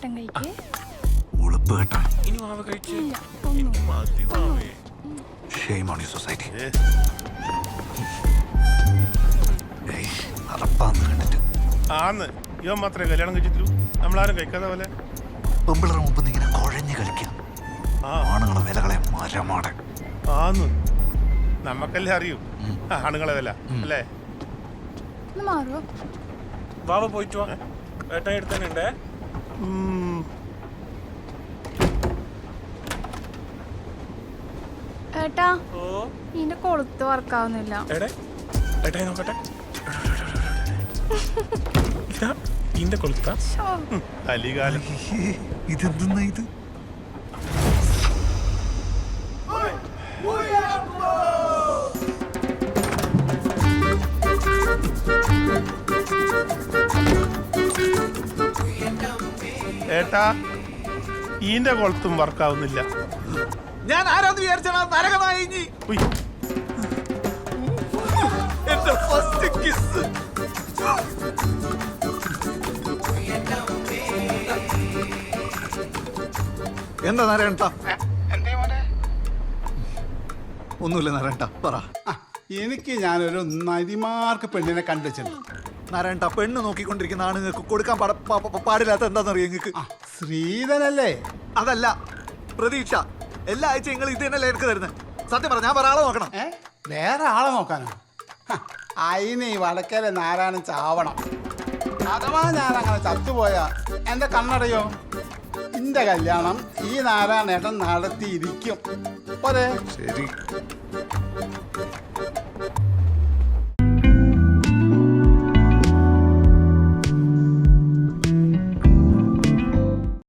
ഏട്ടൻ കഴിക്കേ. ഉളുപ്പ് കേട്ടോ. ഇനി മാവ കഴിച്ചു. ഇല്ല, ഒന്നും. മതി മാവേ. Shame on your society. അറപ്പാന്ന് കണ്ടിട്ട് ആന്ന് ഇവൻ മാത്രമേ കല്യാണം കഴിച്ചിട്ടുള്ളൂ. നമ്മളാരും കഴിക്കാതെ പോലെ. പെമ്പിളറ മുമ്പ് ഇങ്ങനെ കുഴഞ്ഞു കളിക്കാം. ആണുങ്ങളെ വിലകളെ മരമാടെ. ആന്ന് നമ്മക്കല്ലേ അറിയൂ ആണുങ്ങളെ വില അല്ലേ. മാറോ വാവ പോയിട്ട് വാ. ഏട്ടാ എടുത്തന്നെ. ഏട്ടാ ഓ ഇതിന്റെ കൊളുത്ത് വർക്കാവുന്നില്ല. ഏട്ടായി നോക്കട്ടെ. ഇന്റെ കൊളുത്ത അലികാലം. ഇതെന്തെന്നാ ഇത്? ഏട്ടാ ഈന്റെ കൊളുത്തും വർക്കാവുന്നില്ല. ഞാൻ ആരാന്ന് വിചാരിച്ചാ നരകമായി. എന്റെ ഫസ്റ്റ് കിസ്. എന്താ നാരായണ? ഒന്നുമില്ല നാരായണ, പറ. എനിക്ക് ഞാനൊരു നരിമാർക്ക് പെണ്ണിനെ കണ്ടുവച്ചിട്ടുണ്ട്. നാരായണ, പെണ്ണ് നോക്കിക്കൊണ്ടിരിക്കുന്ന ആണുങ്ങൾക്ക് കൊടുക്കാൻ പാടില്ലാത്ത എന്താണെന്നറിയാം നിങ്ങൾക്ക്? ശ്രീധനല്ലേ? അതല്ല, പ്രതീക്ഷ. എല്ലാ ആഴ്ച നിങ്ങൾ ഇത് തന്നെയല്ലേ എനിക്ക് തരുന്നത്? സത്യം പറ, ഞാൻ ഒരാളെ നോക്കണം. വേറെ ആളെ നോക്കാനോ? അതിന് ഈ വടക്കേലെ നാരായണൻ ചാവണം. അഥവാ ഞാൻ അങ്ങനെ ചത്തുപോയാ എന്റെ കണ്ണടയോ? എന്റെ കല്യാണം ഈ നാരായണേട്ടൻ നടത്തിയിരിക്കും. പോരെ? ശരി.